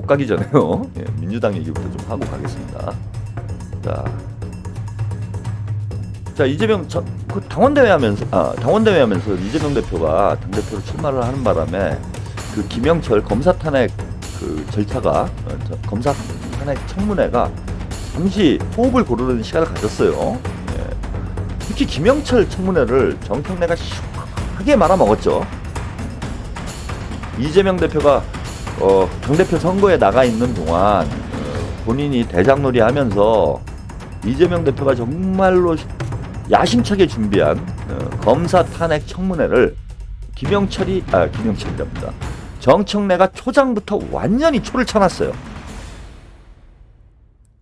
가기 전에요. 예, 민주당 얘기부터 좀 하고 가겠습니다. 자 이재명 그 당원대회 하면서 이재명 대표가 당대표로 출마를 하는 바람에 그 김영철 검사 탄핵 그 절차가 검사 탄핵 청문회가 잠시 호흡을 고르는 시간을 가졌어요. 예. 특히 김영철 청문회를 정청래가 시원하게 말아먹었죠. 이재명 대표가 당대표 선거에 나가 있는 동안 본인이 대장놀이 하면서 이재명 대표가 정말로 야심차게 준비한 검사 탄핵 청문회를 김영철이랍니다. 정청래가 초장부터 완전히 초를 쳐놨어요.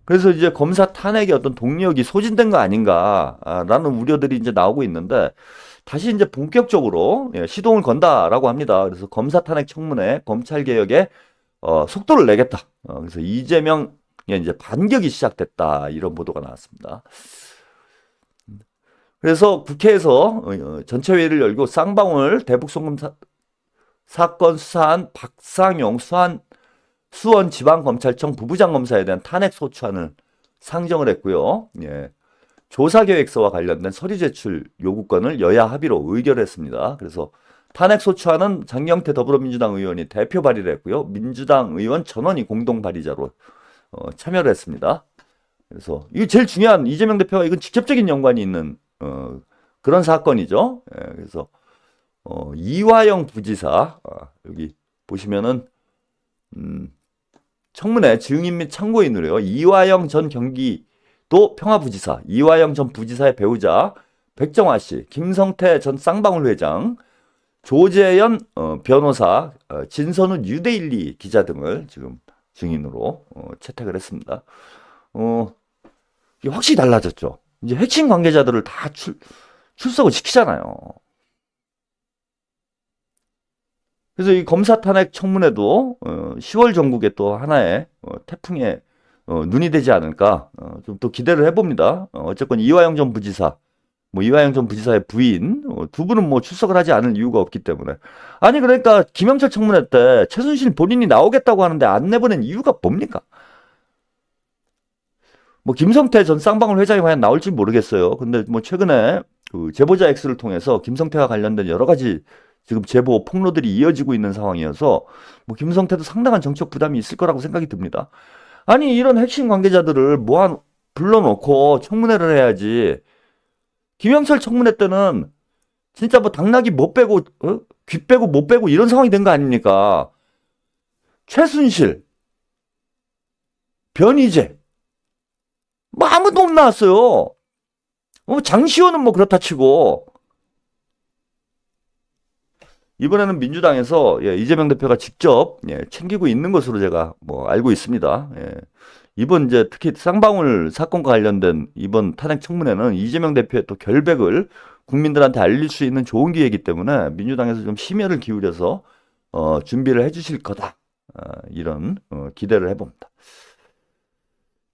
그래서 이제 검사 탄핵의 어떤 동력이 소진된 거 아닌가라는 우려들이 이제 나오고 있는데 다시 이제 본격적으로 시동을 건다라고 합니다. 그래서 검사 탄핵 청문회, 검찰 개혁에 속도를 내겠다. 그래서 이재명의 이제 반격이 시작됐다 이런 보도가 나왔습니다. 그래서 국회에서 전체회의를 열고 쌍방울 대북송금 사건 수사한 박상용 수원지방검찰청 부부장 검사에 대한 탄핵소추안을 상정을 했고요. 예. 조사계획서와 관련된 서류 제출 요구권을 여야 합의로 의결했습니다. 그래서 탄핵소추안은 장경태 더불어민주당 의원이 대표 발의를 했고요. 민주당 의원 전원이 공동 발의자로 참여를 했습니다. 그래서 이게 제일 중요한 이재명 대표가 이건 직접적인 연관이 있는 그런 사건이죠. 예, 그래서 이화영 부지사 여기 보시면은 청문회 증인 및 참고인으로요. 이화영 전 경기도 평화부지사, 이화영 전 부지사의 배우자 백정화 씨, 김성태 전 쌍방울 회장, 조재현 변호사, 진선우 뉴데일리 기자 등을 지금 증인으로 채택을 했습니다. 이게 확실히 달라졌죠. 이제 핵심 관계자들을 다 출석을 시키잖아요. 그래서 이 검사 탄핵 청문회도 10월 전국에 또 하나의 태풍에 눈이 되지 않을까 좀 또 기대를 해봅니다. 어쨌건 이화영 전 부지사, 이화영 전 부지사의 부인 두 분은 출석을 하지 않을 이유가 없기 때문에 아니 그러니까 김영철 청문회 때 최순실 본인이 나오겠다고 하는데 안 내보낸 이유가 뭡니까? 김성태 전 쌍방울 회장이 과연 나올지 모르겠어요. 근데 최근에 그 제보자 X를 통해서 김성태와 관련된 여러 가지 지금 제보 폭로들이 이어지고 있는 상황이어서 김성태도 상당한 정책 부담이 있을 거라고 생각이 듭니다. 아니 이런 핵심 관계자들을 불러놓고 청문회를 해야지. 김영철 청문회 때는 진짜 당나귀 못 빼고 귀 빼고 못 빼고 이런 상황이 된 거 아닙니까? 최순실, 변희재 아무도 못 나왔어요. 장시호는 그렇다 치고 이번에는 민주당에서 이재명 대표가 직접 챙기고 있는 것으로 제가 알고 있습니다. 이번 이제 특히 쌍방울 사건과 관련된 이번 탄핵 청문회는 이재명 대표의 또 결백을 국민들한테 알릴 수 있는 좋은 기회이기 때문에 민주당에서 좀 심혈을 기울여서 준비를 해주실 거다. 이런 기대를 해봅니다.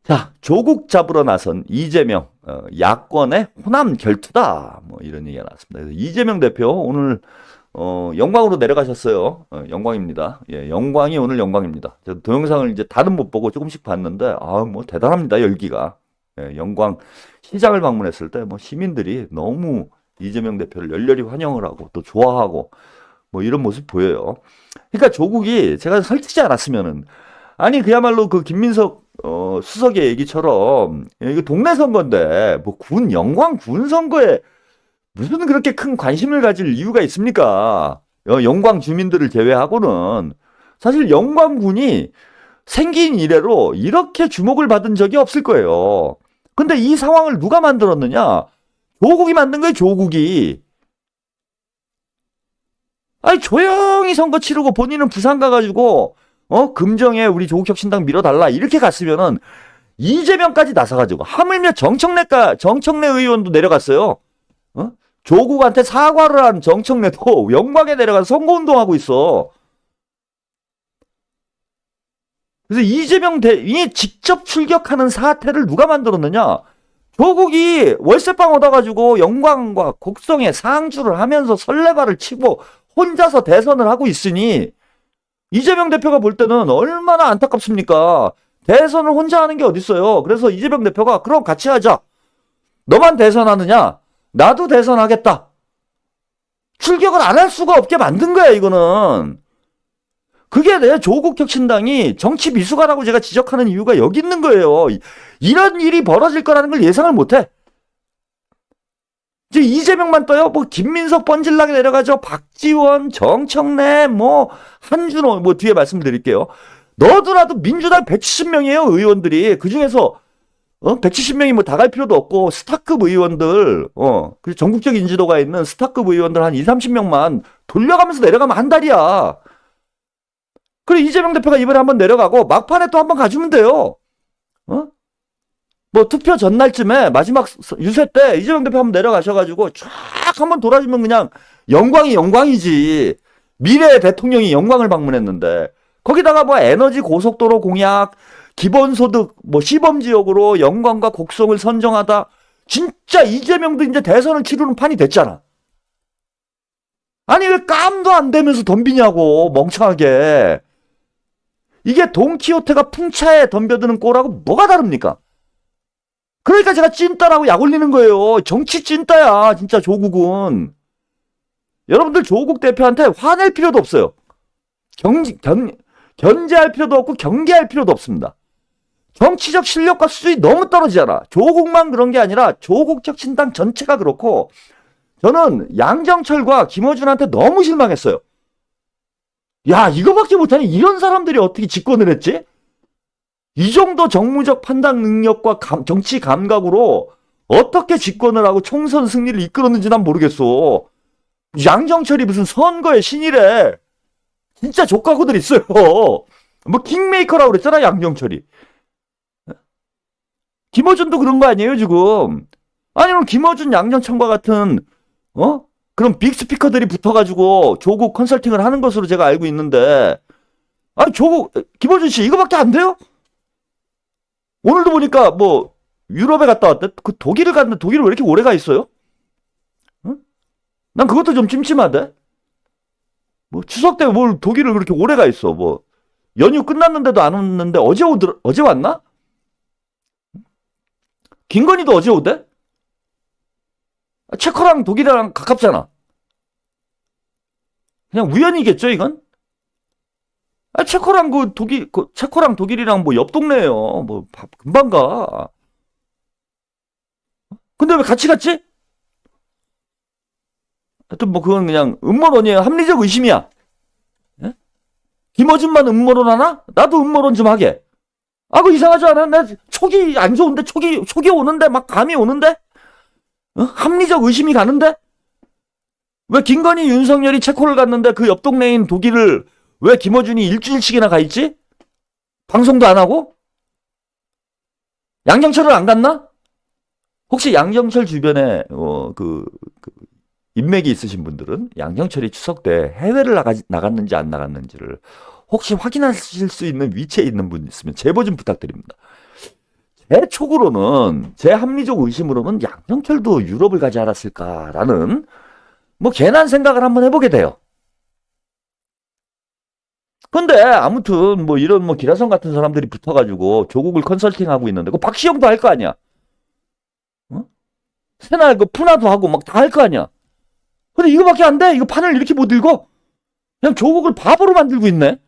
자, 조국 잡으러 나선 이재명 야권의 호남 결투다. 이런 얘기가 나왔습니다. 그래서 이재명 대표 오늘 영광으로 내려가셨어요. 영광입니다. 예, 영광이 오늘 영광입니다. 제가 동영상을 이제 다는 못 보고 조금씩 봤는데, 대단합니다. 열기가. 예, 영광 시장을 방문했을 때, 시민들이 너무 이재명 대표를 열렬히 환영을 하고, 또 좋아하고, 이런 모습 보여요. 그러니까 조국이 제가 설득지 않았으면은, 아니, 그야말로 그 김민석, 수석의 얘기처럼, 이거 동네 선거인데, 영광 군 선거에 무슨 그렇게 큰 관심을 가질 이유가 있습니까? 영광 주민들을 제외하고는 사실 영광군이 생긴 이래로 이렇게 주목을 받은 적이 없을 거예요. 근데 이 상황을 누가 만들었느냐? 조국이 만든 거예요, 조국이. 아니, 조용히 선거 치르고 본인은 부산 가가지고, 금정에 우리 조국혁신당 밀어달라. 이렇게 갔으면은 이재명까지 나서가지고, 하물며 정청래 의원도 내려갔어요. 조국한테 사과를 한 정청래도 영광에 내려가서 선거운동하고 있어. 그래서 이재명 대행이 직접 출격하는 사태를 누가 만들었느냐? 조국이 월세방 얻어가지고 영광과 곡성에 상주를 하면서 설레발을 치고 혼자서 대선을 하고 있으니 이재명 대표가 볼 때는 얼마나 안타깝습니까? 대선을 혼자 하는 게 어딨어요. 그래서 이재명 대표가 그럼 같이 하자. 너만 대선하느냐? 나도 대선하겠다. 출격을 안 할 수가 없게 만든 거야, 이거는. 그게 내 조국 혁신당이 정치 미숙아라고 제가 지적하는 이유가 여기 있는 거예요. 이런 일이 벌어질 거라는 걸 예상을 못해. 이제 이재명만 떠요? 뭐 김민석 뻔질나게 내려가죠. 박지원, 정청래, 뭐 한준호, 뭐 뒤에 말씀드릴게요. 너도나도 민주당 170명이에요, 의원들이. 그 중에서 170명이 뭐 다 갈 필요도 없고 스타급 의원들, 그 전국적 인지도가 있는 스타급 의원들 한 20, 30명만 돌려가면서 내려가면 한 달이야. 그래 이재명 대표가 이번에 한번 내려가고 막판에 또 한번 가주면 돼요. 뭐 투표 전날쯤에 마지막 유세 때 이재명 대표 한번 내려가셔가지고 쫙 한번 돌아주면 그냥 영광이지. 미래의 대통령이 영광을 방문했는데 거기다가 뭐 에너지 고속도로 공약, 기본소득, 뭐 시범지역으로 영광과 곡성을 선정하다. 진짜 이재명도 이제 대선을 치르는 판이 됐잖아. 아니 왜 깜도 안 대면서 덤비냐고 멍청하게. 이게 돈키호테가 풍차에 덤벼드는 꼴하고 뭐가 다릅니까? 그러니까 제가 찐따라고 약 올리는 거예요. 정치 찐따야 진짜 조국은. 여러분들 조국 대표한테 화낼 필요도 없어요. 견제할 필요도 없고 경계할 필요도 없습니다. 정치적 실력과 수준이 너무 떨어지잖아. 조국만 그런 게 아니라 조국 혁신당 전체가 그렇고 저는 양정철과 김어준한테 너무 실망했어요. 야 이거밖에 못하니 이런 사람들이 어떻게 집권을 했지? 이 정도 정무적 판단 능력과 정치 감각으로 어떻게 집권을 하고 총선 승리를 이끌었는지 난 모르겠어. 양정철이 무슨 선거의 신이래. 진짜 족가구들 있어요. 뭐 킹메이커라고 그랬잖아 양정철이. 김어준도 그런 거 아니에요 지금. 아니 그럼 김어준 양정철과 같은 그럼 빅스피커들이 붙어가지고 조국 컨설팅을 하는 것으로 제가 알고 있는데 아니 김어준 씨 이거밖에 안 돼요? 오늘도 보니까 뭐 유럽에 갔다 왔대. 그 독일을 갔는데 독일을 왜 이렇게 오래 가 있어요? 난 그것도 좀 찜찜한데. 뭐 추석 때 뭘 독일을 그렇게 오래 가 있어. 뭐 연휴 끝났는데도 안 왔는데 어제 왔나? 김건희도 어제 오대? 체코랑 독일이랑 가깝잖아. 그냥 우연이겠죠 이건? 체코랑 체코랑 독일이랑 뭐 옆 동네예요. 뭐 금방 가. 근데 왜 같이 갔지? 하여튼 뭐 그건 그냥 음모론이에요. 합리적 의심이야. 예? 김어준만 음모론 하나? 나도 음모론 좀 하게. 그거 이상하지 않아? 나 촉이 안 좋은데 촉이 오는데 막 감이 오는데? 합리적 의심이 가는데? 왜 김건희 윤석열이 체코를 갔는데 그 옆 동네인 독일을 왜 김어준이 일주일씩이나 가 있지? 방송도 안 하고? 양정철은 안 갔나? 혹시 양정철 주변에 인맥이 있으신 분들은 양정철이 추석 때 해외를 나갔는지 안 나갔는지를 혹시 확인하실 수 있는 위치에 있는 분 있으면 제보 좀 부탁드립니다. 제 촉으로는 제 합리적 의심으로는 양정철도 유럽을 가지 않았을까라는 뭐 괜한 생각을 한번 해보게 돼요. 근데 아무튼 뭐 이런 뭐 기라성 같은 사람들이 붙어가지고 조국을 컨설팅하고 있는데 그 박시영도 할 거 아니야. 새날 그 푸나도 하고 막 다 할 거 아니야. 근데 이거밖에 안 돼? 이거 판을 이렇게 못 읽어? 그냥 조국을 바보로 만들고 있네.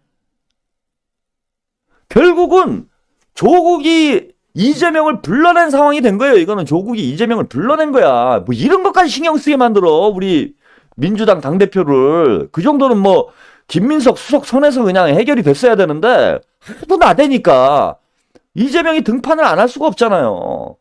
결국은 조국이 이재명을 불러낸 상황이 된 거예요. 이거는 조국이 이재명을 불러낸 거야. 뭐 이런 것까지 신경 쓰게 만들어. 우리 민주당 당대표를. 그 정도는 뭐 김민석 수석 손에서 그냥 해결이 됐어야 되는데 하도 나대니까 이재명이 등판을 안 할 수가 없잖아요.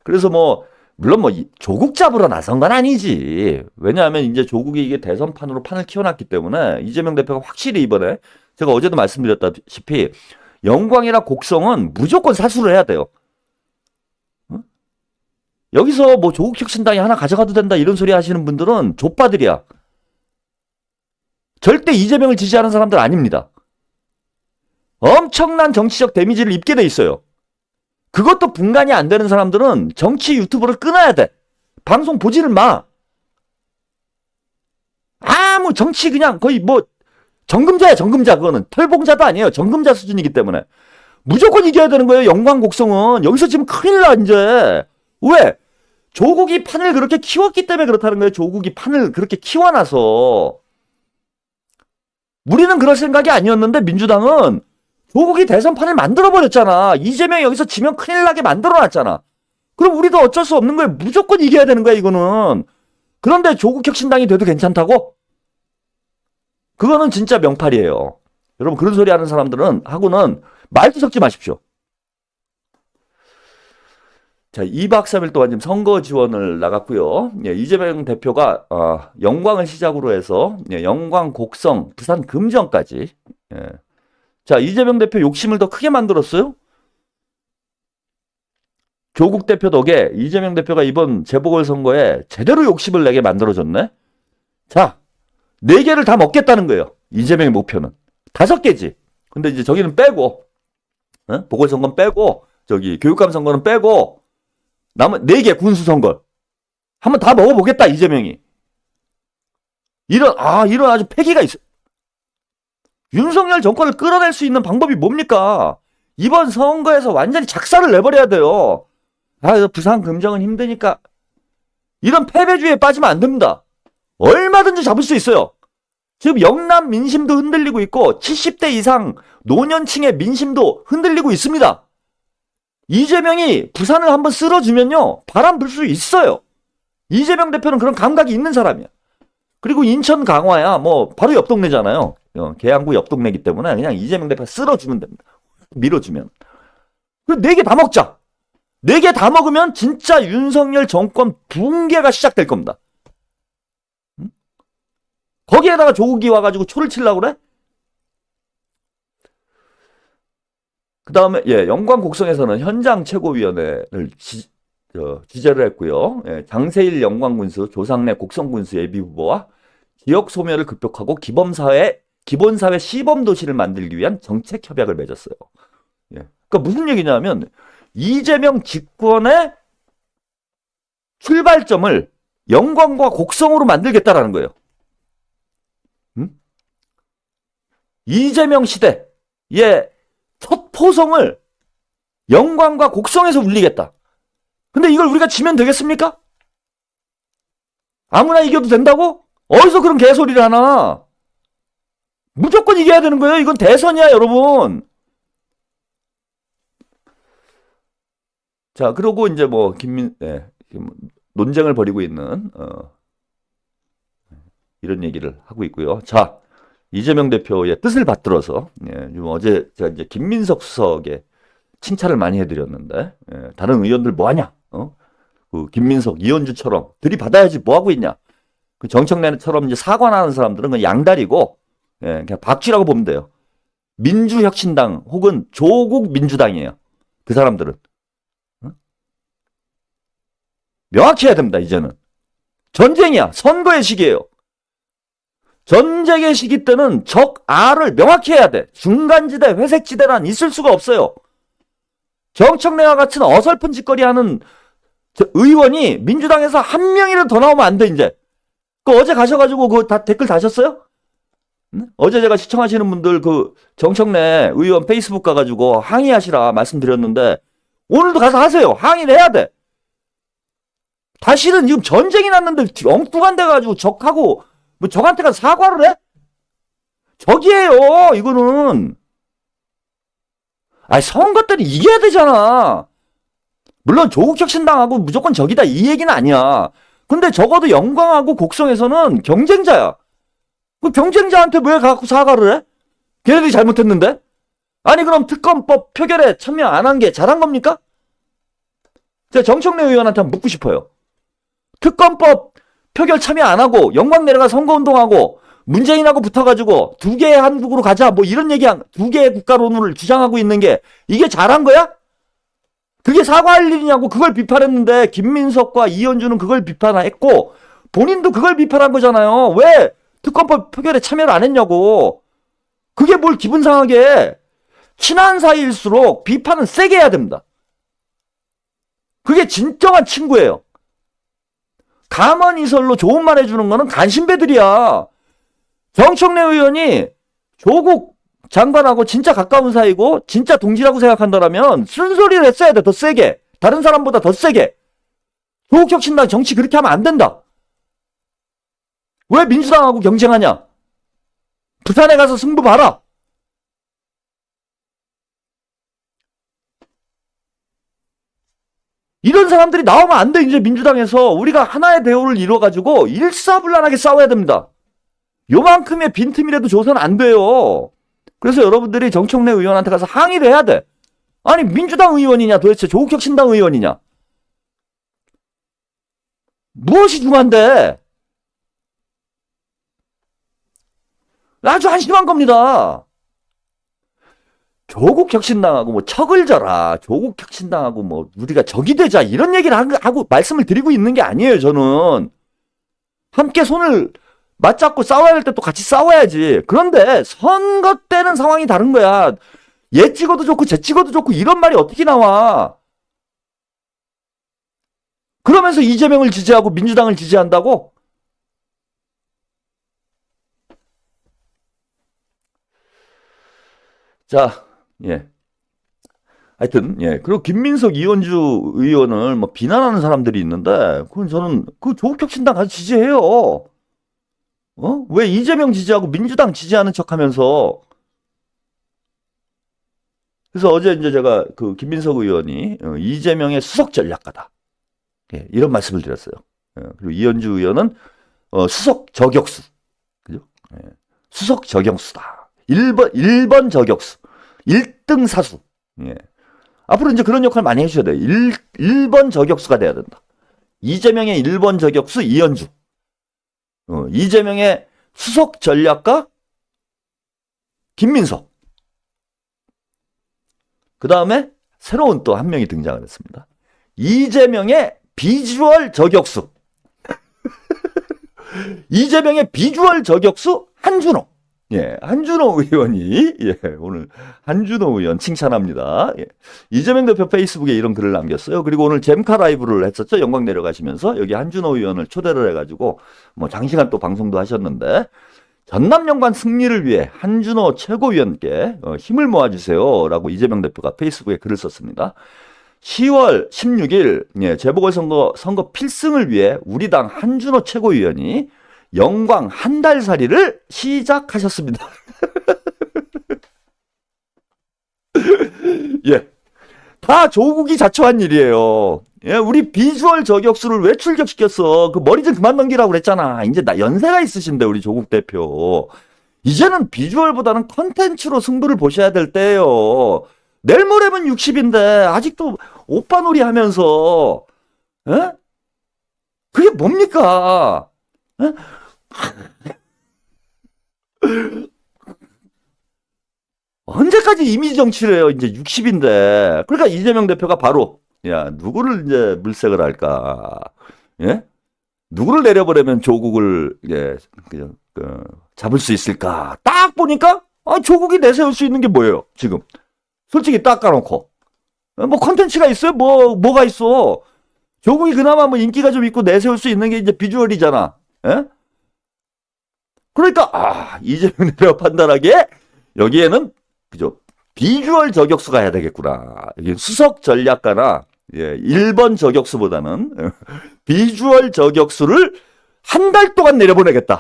그래서 뭐 물론 뭐 조국 잡으러 나선 건 아니지. 왜냐하면 이제 조국이 이게 대선판으로 판을 키워놨기 때문에 이재명 대표가 확실히 이번에 제가 어제도 말씀드렸다시피 영광이나 곡성은 무조건 사수를 해야 돼요. 여기서 뭐 조국 혁신당이 하나 가져가도 된다 이런 소리 하시는 분들은 족바들이야. 절대 이재명을 지지하는 사람들 아닙니다. 엄청난 정치적 데미지를 입게 돼 있어요. 그것도 분간이 안 되는 사람들은 정치 유튜브를 끊어야 돼. 방송 보지를 마. 아무 정치 그냥 거의 뭐 정금자야, 정금자. 그거는 탈봉자도 아니에요. 정금자 수준이기 때문에 무조건 이겨야 되는 거예요. 영광 곡성은. 여기서 지금 큰일 나 이제. 왜? 조국이 판을 그렇게 키웠기 때문에 그렇다는 거예요. 조국이 판을 그렇게 키워놔서. 우리는 그럴 생각이 아니었는데 민주당은 조국이 대선판을 만들어버렸잖아. 이재명이 여기서 지면 큰일 나게 만들어놨잖아. 그럼 우리도 어쩔 수 없는 거예요. 무조건 이겨야 되는 거야 이거는. 그런데 조국혁신당이 돼도 괜찮다고? 그거는 진짜 명팔이에요. 여러분 그런 소리 하는 사람들은 하고는 말도 섞지 마십시오. 자, 2박 3일 동안 지금 선거 지원을 나갔고요. 예, 이재명 대표가 영광을 시작으로 해서 영광, 곡성, 부산 금정까지. 예. 자, 이재명 대표 욕심을 더 크게 만들었어요. 조국 대표 덕에 이재명 대표가 이번 재보궐선거에 제대로 욕심을 내게 만들어줬네. 자, 4개를 다 먹겠다는 거예요. 이재명의 목표는. 5개지. 근데 이제 저기는 빼고, 보궐선거는 빼고, 저기 교육감 선거는 빼고, 남은 4개 군수선거. 한번 다 먹어보겠다, 이재명이. 이런 아주 패기가 있어. 윤석열 정권을 끌어낼 수 있는 방법이 뭡니까? 이번 선거에서 완전히 작사를 내버려야 돼요. 부산 금정은 힘드니까. 이런 패배주의에 빠지면 안 됩니다. 얼마든지 잡을 수 있어요. 지금 영남 민심도 흔들리고 있고 70대 이상 노년층의 민심도 흔들리고 있습니다. 이재명이 부산을 한번 쓸어주면요. 바람 불 수 있어요. 이재명 대표는 그런 감각이 있는 사람이야. 그리고 인천 강화야 뭐 바로 옆 동네잖아요. 계양구 옆 동네이기 때문에 그냥 이재명 대표 쓸어주면 됩니다. 밀어주면. 그 4개 다 먹자. 4개 다 먹으면 진짜 윤석열 정권 붕괴가 시작될 겁니다. 거기에다가 조국이 와가지고 초를 치려고 그래? 그 다음에, 영광 곡성에서는 현장 최고위원회를 지재를 했고요. 장세일 영광군수, 조상래 곡성군수 예비후보와 지역 소멸을 극복하고 기본사회 시범도시를 만들기 위한 정책 협약을 맺었어요. 그러니까 무슨 얘기냐면, 이재명 집권의 출발점을 영광과 곡성으로 만들겠다라는 거예요. 이재명 시대의 첫 포성을 영광과 곡성에서 울리겠다. 근데 이걸 우리가 지면 되겠습니까? 아무나 이겨도 된다고? 어디서 그런 개소리를 하나? 무조건 이겨야 되는 거예요. 이건 대선이야, 여러분. 자, 그러고 이제 뭐 논쟁을 벌이고 있는 이런 얘기를 하고 있고요. 자, 이재명 대표의 뜻을 받들어서 어제 제가 이제 김민석 수석에 칭찬을 많이 해드렸는데 다른 의원들 뭐하냐? 그 김민석, 이현주처럼 들이받아야지 뭐하고 있냐? 그 정청래처럼 이제 사과하는 사람들은 그냥 양다리고 그냥 박쥐라고 보면 돼요. 민주혁신당 혹은 조국 민주당이에요. 그 사람들은 명확히 해야 됩니다. 이제는 전쟁이야. 선거의 시기예요. 전쟁의 시기 때는 적아를 명확히 해야 돼. 중간지대, 회색지대란 있을 수가 없어요. 정청래와 같은 어설픈 짓거리하는 의원이 민주당에서 한 명이라도 더 나오면 안 돼 이제. 그 어제 가셔가지고 그 다 댓글 다셨어요? 어제 제가 시청하시는 분들 그 정청래 의원 페이스북 가가지고 항의하시라 말씀드렸는데 오늘도 가서 하세요. 항의를 해야 돼. 다시는 지금 전쟁이 났는데 엉뚱한 데 가지고 적하고 뭐 적한테 가서 사과를 해? 적이에요 이거는. 아니 선거 때는 이겨야 되잖아. 물론 조국혁신당하고 무조건 적이다 이 얘기는 아니야. 근데 적어도 영광하고 곡성에서는 경쟁자야. 그 경쟁자한테 왜 갖고 사과를 해? 걔네들이 잘못했는데? 아니 그럼 특검법 표결에 참여 안 한 게 잘한 겁니까? 제가 정청래 의원한테 한번 묻고 싶어요. 특검법 표결 참여 안 하고 영광 내려가 선거운동하고 문재인하고 붙어가지고 2개의 한국으로 가자 뭐 이런 얘기 2개의 국가론을 주장하고 있는 게 이게 잘한 거야? 그게 사과할 일이냐고 그걸 비판했는데 김민석과 이현주는 그걸 비판했고 본인도 그걸 비판한 거잖아요. 왜 특검법 표결에 참여를 안 했냐고. 그게 뭘 기분 상하게 해. 친한 사이일수록 비판은 세게 해야 됩니다. 그게 진정한 친구예요. 가만히설로 좋은 말 해주는 거는 간신배들이야. 정청래 의원이 조국 장관하고 진짜 가까운 사이고 진짜 동지라고 생각한다면 쓴소리를 했어야 돼. 더 세게. 다른 사람보다 더 세게. 조국혁신당 정치 그렇게 하면 안 된다. 왜 민주당하고 경쟁하냐? 부산에 가서 승부 봐라. 이런 사람들이 나오면 안 돼. 이제 민주당에서 우리가 하나의 대우를 이뤄가지고 일사불란하게 싸워야 됩니다. 요만큼의 빈틈이라도 줘서는 안 돼요. 그래서 여러분들이 정청래 의원한테 가서 항의를 해야 돼. 아니 민주당 의원이냐 도대체 조국혁신당 의원이냐. 무엇이 중요한데. 아주 한심한 겁니다. 조국혁신당하고 뭐 척을 져라. 조국혁신당하고 뭐 우리가 적이 되자 이런 얘기를 하고 말씀을 드리고 있는 게 아니에요. 저는 함께 손을 맞잡고 싸워야 할 때 또 같이 싸워야지. 그런데 선거 때는 상황이 다른 거야. 얘 찍어도 좋고 쟤 찍어도 좋고 이런 말이 어떻게 나와. 그러면서 이재명을 지지하고 민주당을 지지한다고? 자, 예. 하여튼, 예. 그리고 김민석, 이현주 의원을 뭐 비난하는 사람들이 있는데, 그건 저는 그 조국혁신당 가서 지지해요. 왜 이재명 지지하고 민주당 지지하는 척 하면서. 그래서 어제 이제 제가 그 김민석 의원이 이재명의 수석 전략가다. 예, 이런 말씀을 드렸어요. 그리고 이현주 의원은 수석 저격수. 그죠? 예, 수석 저격수다. 1번 저격수. 1등 사수. 예. 앞으로 이제 그런 역할 많이 해주셔야 돼요. 1번 저격수가 돼야 된다. 이재명의 1번 저격수 이현주. 이재명의 수석 전략가 김민석. 그 다음에 새로운 또 한 명이 등장을 했습니다. 이재명의 비주얼 저격수. 이재명의 비주얼 저격수 한준호. 예, 한준호 의원이, 예, 오늘 한준호 의원 칭찬합니다. 예, 이재명 대표 페이스북에 이런 글을 남겼어요. 그리고 오늘 잼카 라이브를 했었죠. 영광 내려가시면서 여기 한준호 의원을 초대를 해가지고 뭐 장시간 또 방송도 하셨는데 전남 연관 승리를 위해 한준호 최고위원께 힘을 모아주세요. 라고 이재명 대표가 페이스북에 글을 썼습니다. 10월 16일 예, 재보궐선거 필승을 위해 우리 당 한준호 최고위원이 영광 한 달살이를 시작하셨습니다. 예, 다 조국이 자초한 일이에요. 예, 우리 비주얼 저격수를 왜 출격시켰어? 그 머리 좀 그만 넘기라고 그랬잖아. 이제 나 연세가 있으신데 우리 조국 대표. 이제는 비주얼보다는 컨텐츠로 승부를 보셔야 될 때예요. 내일 모레면 60인데 아직도 오빠 놀이 하면서 예? 그게 뭡니까? 예? 언제까지 이미지 정치를 해요? 이제 60인데. 그러니까 이재명 대표가 바로 야 누구를 이제 물색을 할까? 예? 누구를 내려보내면 조국을 예, 잡을 수 있을까? 딱 보니까 조국이 내세울 수 있는 게 뭐예요? 지금 솔직히 딱 까놓고 뭐 컨텐츠가 있어요? 뭐가 있어? 조국이 그나마 뭐 인기가 좀 있고 내세울 수 있는 게 이제 비주얼이잖아. 예? 그러니까 이재명 대표가 판단하기에 여기에는 그죠 비주얼 저격수가 해야 되겠구나. 이게 수석 전략가나 예, 1번 저격수보다는 비주얼 저격수를 한 달 동안 내려보내겠다.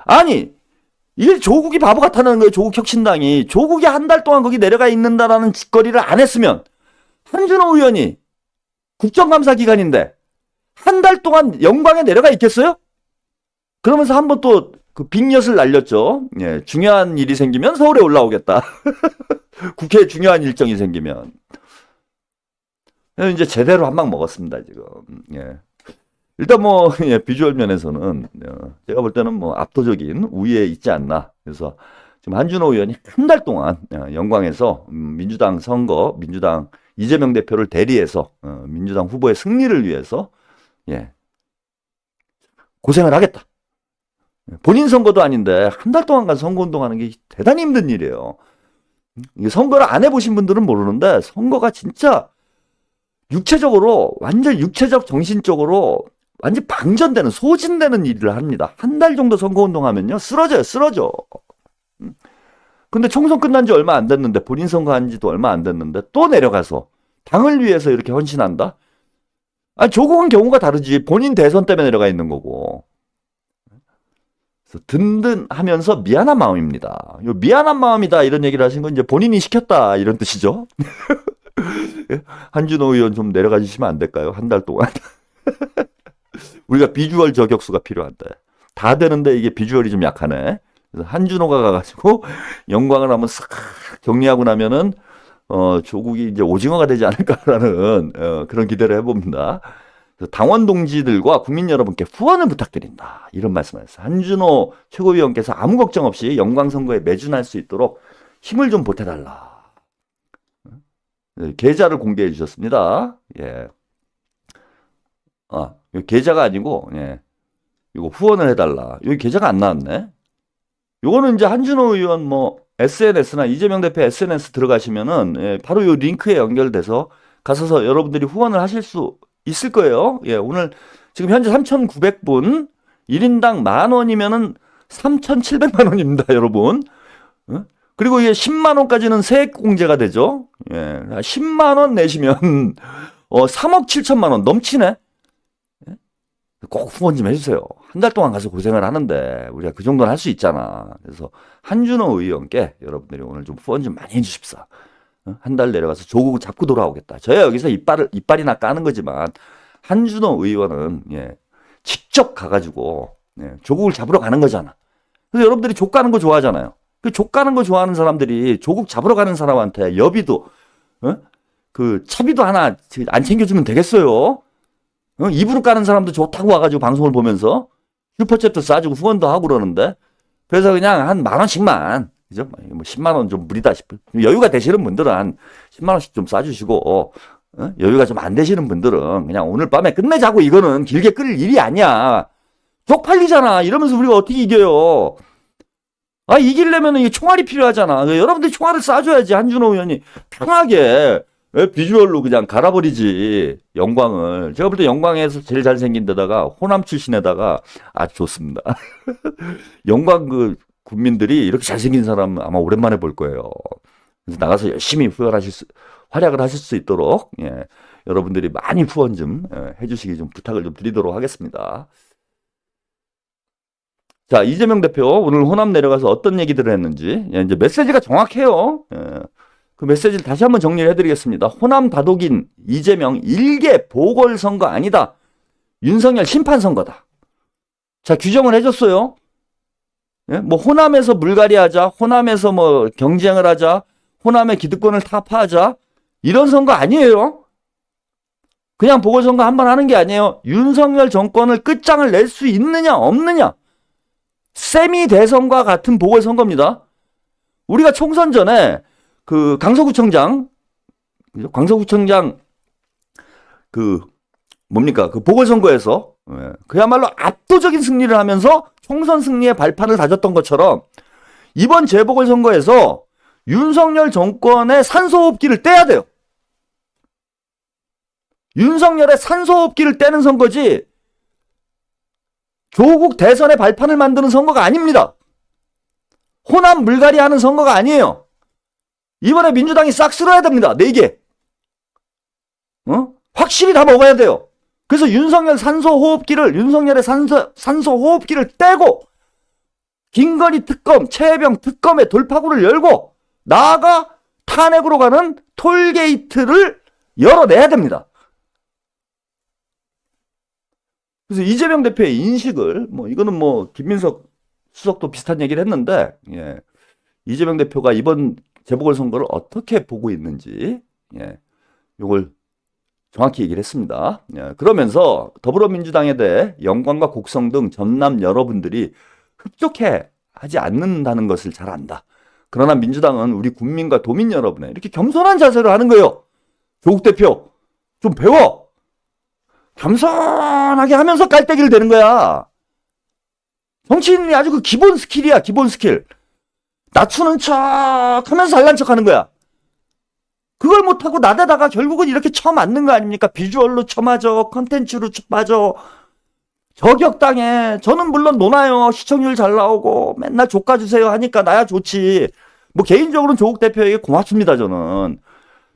아니 이게 조국이 바보 같다는 거예요. 조국혁신당이 조국이 한 달 동안 거기 내려가 있는다라는 짓거리를 안 했으면 한준호 의원이 국정감사 기간인데 한 달 동안 영광에 내려가 있겠어요? 그러면서 한번 또 그 빅엿을 날렸죠. 예, 중요한 일이 생기면 서울에 올라오겠다. 국회에 중요한 일정이 생기면. 이제 제대로 한 방 먹었습니다, 지금. 예. 일단 뭐, 예, 비주얼 면에서는, 제가 볼 때는 뭐 압도적인 우위에 있지 않나. 그래서 지금 한준호 의원이 한 달 동안 영광에서 민주당 선거, 민주당 이재명 대표를 대리해서 민주당 후보의 승리를 위해서, 예, 고생을 하겠다. 본인 선거도 아닌데 한 달 동안간 선거운동하는 게 대단히 힘든 일이에요. 이게 선거를 안 해보신 분들은 모르는데 선거가 진짜 육체적으로 완전 육체적 정신적으로 완전 방전되는, 소진되는 일을 합니다. 한 달 정도 선거운동하면요, 쓰러져요, 쓰러져. 근데 총선 끝난 지 얼마 안 됐는데, 본인 선거한 지도 얼마 안 됐는데, 또 내려가서 당을 위해서 이렇게 헌신한다? 아니, 조국은 경우가 다르지. 본인 대선 때문에 내려가 있는 거고. 그래서 든든하면서 미안한 마음입니다. 요 미안한 마음이다 이런 얘기를 하신 건 이제 본인이 시켰다 이런 뜻이죠. 한준호 의원 좀 내려가 주시면 안 될까요? 한 달 동안. 우리가 비주얼 저격수가 필요한데. 다 되는데 이게 비주얼이 좀 약하네. 그래서 한준호가 가가지고 영광을 한번 싹 정리하고 나면은 조국이 이제 오징어가 되지 않을까라는 그런 기대를 해봅니다. 당원 동지들과 국민 여러분께 후원을 부탁드린다. 이런 말씀하셨어요. 한준호 최고위원께서 아무 걱정 없이 영광 선거에 매준할 수 있도록 힘을 좀 보태달라. 계좌를 공개해 주셨습니다. 예. 계좌가 아니고, 예. 이거 후원을 해달라. 여기 계좌가 안 나왔네. 요거는 이제 한준호 의원 뭐 SNS나 이재명 대표 SNS 들어가시면은 예, 바로 요 링크에 연결돼서 가셔서 여러분들이 후원을 하실 수 있을 거예요. 예, 오늘 지금 현재 3,900분 1인당 10,000원이면은 3,700만 원입니다, 여러분. 그리고 이게 10만 원까지는 세액 공제가 되죠. 예, 10만 원 내시면 3억 7천만 원 넘치네. 꼭 후원 좀 해주세요. 한 달 동안 가서 고생을 하는데 우리가 그 정도는 할 수 있잖아. 그래서 한준호 의원께 여러분들이 오늘 좀 후원 좀 많이 해주십사. 한 달 내려가서 조국을 잡고 돌아오겠다. 저야 여기서 이빨이나 까는 거지만 한준호 의원은 예, 직접 가가지고 예, 조국을 잡으러 가는 거잖아. 그래서 여러분들이 족 가는 거 좋아하잖아요. 그 족 가는 거 좋아하는 사람들이 조국 잡으러 가는 사람한테 여비도 그 차비도 하나 안 챙겨주면 되겠어요. 입으로 까는 사람도 좋다고 와가지고 방송을 보면서 슈퍼챗도 싸주고 후원도 하고 그러는데 그래서 그냥 한 10,000원씩만 그죠? 뭐 10만 원 좀 무리다 싶어. 여유가 되시는 분들은 한 10만 원씩 좀 싸주시고 여유가 좀 안 되시는 분들은 그냥 오늘 밤에 끝내자고. 이거는 길게 끌 일이 아니야. 쪽팔리잖아. 이러면서 우리가 어떻게 이겨요? 이기려면 이게 총알이 필요하잖아. 여러분들이 총알을 쏴줘야지. 한준호 의원이 편하게 비주얼로 그냥 갈아버리지. 영광을. 제가 볼 때 영광에서 제일 잘생긴 데다가 호남 출신에다가 아주 좋습니다. 영광 그 국민들이 이렇게 잘생긴 사람 아마 오랜만에 볼 거예요. 그래서 나가서 열심히 활약을 하실 수 있도록 예, 여러분들이 많이 후원 좀 해주시기 좀 부탁을 좀 드리도록 하겠습니다. 자, 이재명 대표 오늘 호남 내려가서 어떤 얘기들을 했는지 예, 이제 메시지가 정확해요. 예, 그 메시지를 다시 한번 정리를 해드리겠습니다. 호남 다독인 이재명 일개 보궐선거 아니다. 윤석열 심판선거다. 자, 규정을 해줬어요. 예? 뭐 호남에서 물갈이 하자, 호남에서 뭐 경쟁을 하자, 호남의 기득권을 타파하자 이런 선거 아니에요. 그냥 보궐선거 한 번 하는 게 아니에요. 윤석열 정권을 끝장을 낼 수 있느냐 없느냐. 세미 대선과 같은 보궐선거입니다. 우리가 총선 전에 그 강서구청장 그 뭡니까 그 보궐선거에서 그야말로 압도적인 승리를 하면서 총선 승리의 발판을 다졌던 것처럼 이번 재보궐선거에서 윤석열 정권의 산소호흡기를 떼야 돼요. 윤석열의 산소호흡기를 떼는 선거지 조국 대선의 발판을 만드는 선거가 아닙니다. 호남 물갈이 하는 선거가 아니에요. 이번에 민주당이 싹 쓸어야 됩니다. 4개. 확실히 다 먹어야 돼요. 그래서 윤석열의 산소호흡기를 떼고 김건희 특검, 최혜병 특검의 돌파구를 열고 나아가 탄핵으로 가는 톨게이트를 열어내야 됩니다. 그래서 이재명 대표의 인식을 이거는 김민석 수석도 비슷한 얘기를 했는데 예, 이재명 대표가 이번 재보궐선거를 어떻게 보고 있는지 예, 이걸 정확히 얘기를 했습니다. 예, 그러면서 더불어민주당에 대해 영광과 곡성 등 전남 여러분들이 흡족해 하지 않는다는 것을 잘 안다. 그러나 민주당은 우리 국민과 도민 여러분의 이렇게 겸손한 자세를 하는 거예요. 조국 대표 좀 배워. 겸손하게 하면서 깔때기를 대는 거야. 정치인이 아주 그 기본 스킬이야. 기본 스킬. 낮추는 척 하면서 잘난 척 하는 거야. 그걸 못하고 나대다가 결국은 이렇게 쳐맞는 거 아닙니까? 비주얼로 쳐맞아. 컨텐츠로 쳐맞아. 저격당해. 저는 물론 노나요. 시청률 잘 나오고 맨날 족가주세요 하니까 나야 좋지. 뭐 개인적으로는 조국 대표에게 고맙습니다. 저는.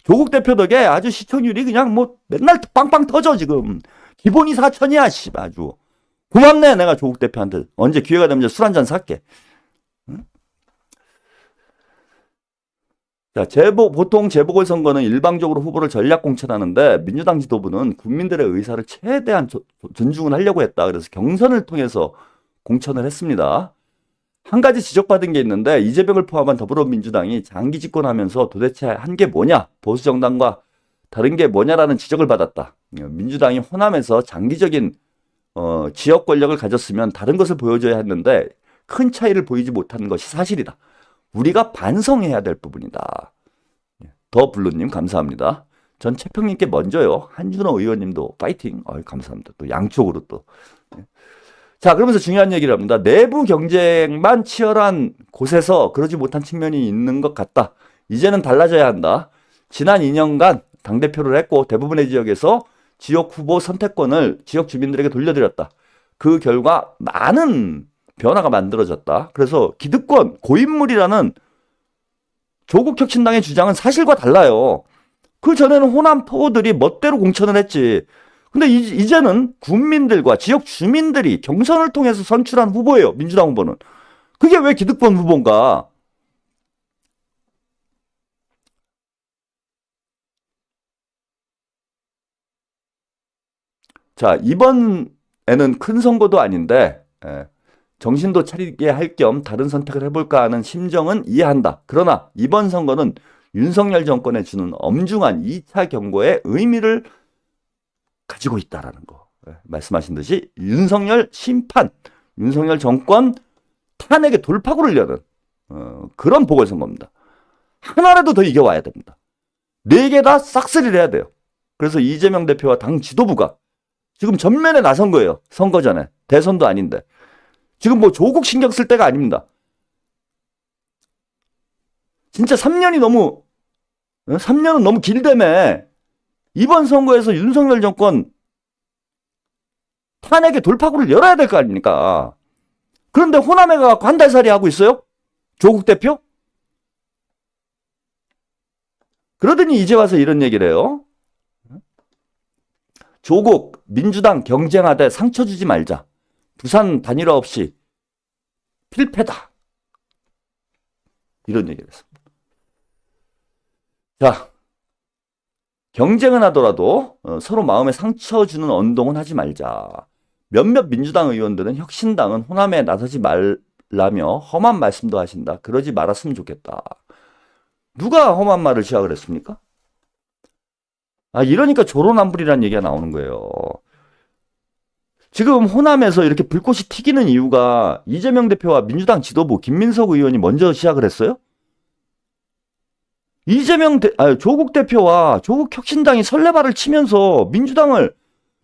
조국 대표 덕에 아주 시청률이 그냥 뭐 맨날 빵빵 터져 지금. 기본이 4천이야. 씨 아주. 고맙네 내가 조국 대표한테. 언제 기회가 되면 술 한잔 살게. 응? 자, 보통 재보궐선거는 일방적으로 후보를 전략 공천하는데 민주당 지도부는 국민들의 의사를 최대한 존중을 하려고 했다. 그래서 경선을 통해서 공천을 했습니다. 한 가지 지적받은 게 있는데 이재명을 포함한 더불어민주당이 장기 집권하면서 도대체 한 게 뭐냐? 보수정당과 다른 게 뭐냐라는 지적을 받았다. 민주당이 호남에서 장기적인 지역 권력을 가졌으면 다른 것을 보여줘야 했는데 큰 차이를 보이지 못한 것이 사실이다. 우리가 반성해야 될 부분이다. 더 블루님 감사합니다. 전 최평님께 먼저요. 한준호 의원님도 파이팅. 감사합니다. 또 양쪽으로 또. 자, 그러면서 중요한 얘기를 합니다. 내부 경쟁만 치열한 곳에서 그러지 못한 측면이 있는 것 같다. 이제는 달라져야 한다. 지난 2년간 당대표를 했고 대부분의 지역에서 지역 후보 선택권을 지역 주민들에게 돌려드렸다. 그 결과 많은 변화가 만들어졌다. 그래서 기득권, 고인물이라는 조국 혁신당의 주장은 사실과 달라요. 그 전에는 호남 토호들이 멋대로 공천을 했지. 근데 이제는 국민들과 지역 주민들이 경선을 통해서 선출한 후보예요. 민주당 후보는. 그게 왜 기득권 후보인가? 자, 이번에는 큰 선거도 아닌데 정신도 차리게 할 겸 다른 선택을 해볼까 하는 심정은 이해한다. 그러나 이번 선거는 윤석열 정권에 주는 엄중한 2차 경고의 의미를 가지고 있다라는 거. 말씀하신 듯이 윤석열 심판, 윤석열 정권 탄핵의 돌파구를 여는 그런 보궐선거입니다. 하나라도 더 이겨와야 됩니다. 4개 다 싹쓸이를 해야 돼요. 그래서 이재명 대표와 당 지도부가 지금 전면에 나선 거예요. 선거 전에. 대선도 아닌데. 지금 뭐 조국 신경 쓸 때가 아닙니다. 진짜 3년은 너무 길다며. 이번 선거에서 윤석열 정권 탄핵의 돌파구를 열어야 될 거 아닙니까? 그런데 호남에 가서 한 달살이 하고 있어요? 조국 대표? 그러더니 이제 와서 이런 얘기를 해요. 조국, 민주당 경쟁하되 상처 주지 말자. 부산 단일화 없이 필패다. 이런 얘기를 했습니다. 자, 경쟁은 하더라도 서로 마음에 상처 주는 언동은 하지 말자. 몇몇 민주당 의원들은 혁신당은 호남에 나서지 말라며 험한 말씀도 하신다. 그러지 말았으면 좋겠다. 누가 험한 말을 시작을 했습니까? 이러니까 조로남불이라는 얘기가 나오는 거예요. 지금 호남에서 이렇게 불꽃이 튀기는 이유가 이재명 대표와 민주당 지도부 김민석 의원이 먼저 시작을 했어요? 조국 대표와 조국 혁신당이 설레발을 치면서 민주당을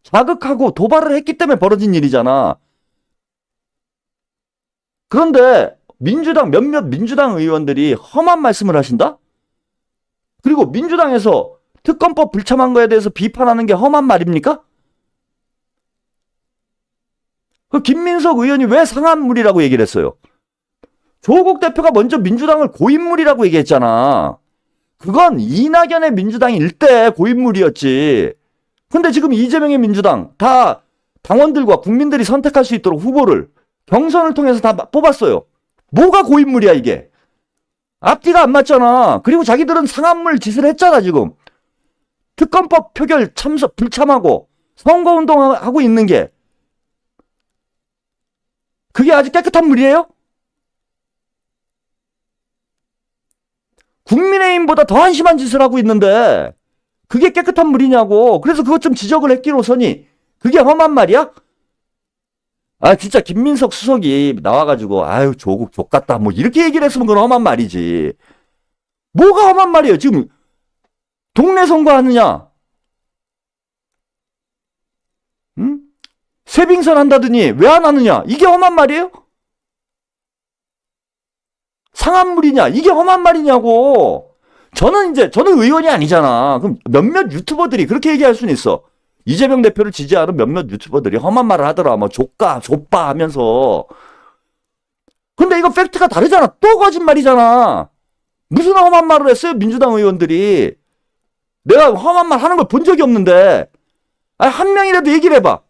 자극하고 도발을 했기 때문에 벌어진 일이잖아. 그런데 몇몇 민주당 의원들이 험한 말씀을 하신다? 그리고 민주당에서 특검법 불참한 거에 대해서 비판하는 게 험한 말입니까? 그 김민석 의원이 왜 상한물이라고 얘기를 했어요? 조국 대표가 먼저 민주당을 고인물이라고 얘기했잖아. 그건 이낙연의 민주당이 일대 고인물이었지. 근데 지금 이재명의 민주당 다 당원들과 국민들이 선택할 수 있도록 후보를 경선을 통해서 다 뽑았어요. 뭐가 고인물이야 이게? 앞뒤가 안 맞잖아. 그리고 자기들은 상한물 짓을 했잖아 지금. 특검법 표결 불참하고 선거운동하고 있는 게 그게 아주 깨끗한 물이에요? 국민의힘보다 더 한심한 짓을 하고 있는데 그게 깨끗한 물이냐고. 그래서 그것 좀 지적을 했기로서니 그게 험한 말이야? 진짜 김민석 수석이 나와가지고 조국 족같다 뭐 이렇게 얘기를 했으면 그건 험한 말이지. 뭐가 험한 말이에요? 지금 동네 선거 하느냐? 응? 쇠빙선 한다더니 왜 안 하느냐? 이게 험한 말이에요? 상한물이냐? 이게 험한 말이냐고. 저는 의원이 아니잖아. 그럼 몇몇 유튜버들이 그렇게 얘기할 수는 있어. 이재명 대표를 지지하는 몇몇 유튜버들이 험한 말을 하더라. 뭐 조까, 좆바 하면서. 근데 이거 팩트가 다르잖아. 또 거짓말이잖아. 무슨 험한 말을 했어요, 민주당 의원들이. 내가 험한 말 하는 걸 본 적이 없는데. 아니, 한 명이라도 얘기를 해봐.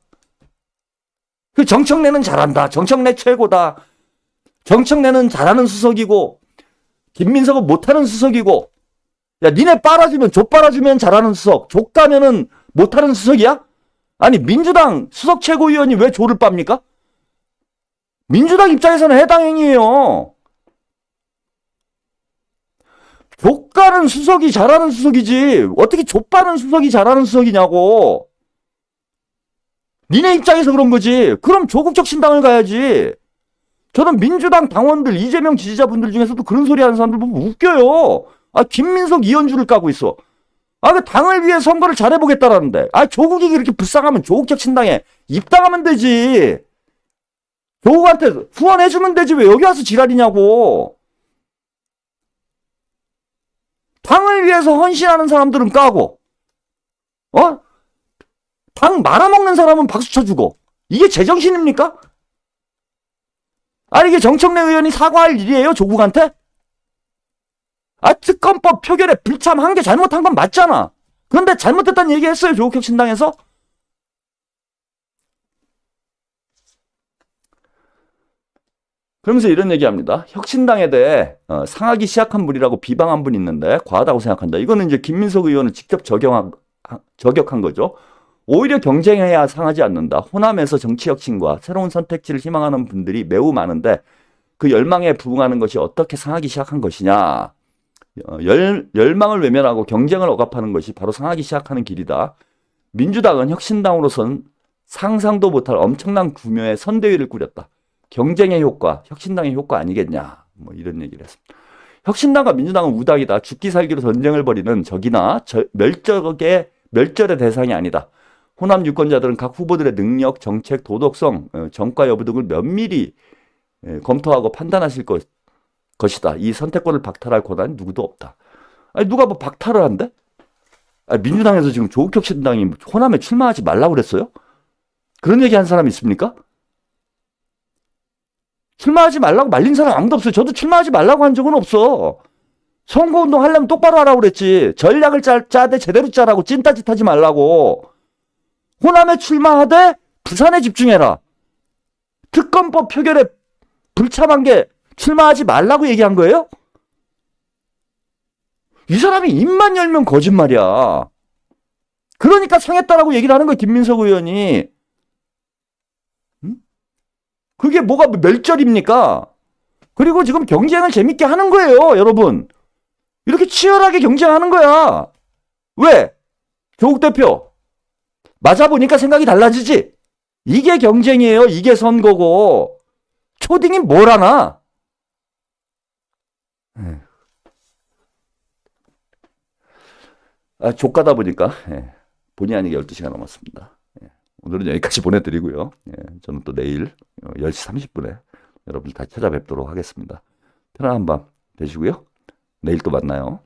그 정청래는 잘한다. 정청래 최고다. 정청래는 잘하는 수석이고, 김민석은 못하는 수석이고, 야, 니네 빨아주면, 족 빨아주면 잘하는 수석, 족 가면은 못하는 수석이야? 아니, 민주당 수석 최고위원이 왜 조를 빱니까? 민주당 입장에서는 해당 행위예요. 족 가는 수석이 잘하는 수석이지, 어떻게 족 빠는 수석이 잘하는 수석이냐고. 니네 입장에서 그런 거지. 그럼 조국적 신당을 가야지. 저는 민주당 당원들, 이재명 지지자분들 중에서도 그런 소리 하는 사람들 보면 웃겨요. 아, 김민석, 이현주를 까고 있어. 아, 그 당을 위해 선거를 잘해보겠다라는데. 아, 조국이 그렇게 불쌍하면 조국적 신당에 입당하면 되지. 조국한테 후원해주면 되지. 왜 여기 와서 지랄이냐고. 당을 위해서 헌신하는 사람들은 까고, 어? 당 말아먹는 사람은 박수 쳐주고. 이게 제정신입니까? 아니, 이게 정청래 의원이 사과할 일이에요, 조국한테? 아, 특검법 표결에 불참한 게 잘못한 건 맞잖아. 그런데 잘못했다는 얘기 했어요, 조국혁 신당에서? 그러면서 이런 얘기합니다. 혁신당에 대해 상하기 시작한 분이라고 비방한 분이 있는데 과하다고 생각한다. 이거는 이제 김민석 의원을 직접 저격한 거죠. 오히려 경쟁해야 상하지 않는다. 호남에서 정치혁신과 새로운 선택지를 희망하는 분들이 매우 많은데 그 열망에 부응하는 것이 어떻게 상하기 시작한 것이냐. 열망을 외면하고 경쟁을 억압하는 것이 바로 상하기 시작하는 길이다. 민주당은 혁신당으로선 상상도 못할 엄청난 규모의 선대위를 꾸렸다. 경쟁의 효과, 혁신당의 효과 아니겠냐. 뭐 이런 얘기를 했습니다. 혁신당과 민주당은 우당이다. 죽기 살기로 전쟁을 벌이는 적이나 멸절의 대상이 아니다. 호남 유권자들은 각 후보들의 능력, 정책, 도덕성, 정과 여부 등을 면밀히 검토하고 판단하실 것이다. 이 선택권을 박탈할 권한이 누구도 없다. 아니, 누가 뭐 박탈을 한대? 아니, 민주당에서 지금 조국혁 신당이 호남에 출마하지 말라고 그랬어요? 그런 얘기 한 사람 있습니까? 출마하지 말라고 말린 사람 아무도 없어요. 저도 출마하지 말라고 한 적은 없어. 선거운동 하려면 똑바로 하라고 그랬지. 전략을 짜되 제대로 짜라고 찐따짓 하지 말라고. 호남에 출마하되 부산에 집중해라. 특검법 표결에 불참한 게 출마하지 말라고 얘기한 거예요? 이 사람이 입만 열면 거짓말이야. 그러니까 상했다라고 얘기를 하는 거예요, 김민석 의원이. 응? 그게 뭐가 멸절입니까? 그리고 지금 경쟁을 재밌게 하는 거예요, 여러분. 이렇게 치열하게 경쟁하는 거야. 왜? 조국 대표. 맞아보니까 생각이 달라지지? 이게 경쟁이에요. 이게 선거고. 초딩이 뭘 하나? 족가다 보니까 본의 아니게 12시간 넘었습니다. 오늘은 여기까지 보내드리고요. 저는 또 내일 10시 30분에 여러분 다시 찾아뵙도록 하겠습니다. 편안한 밤 되시고요. 내일 또 만나요.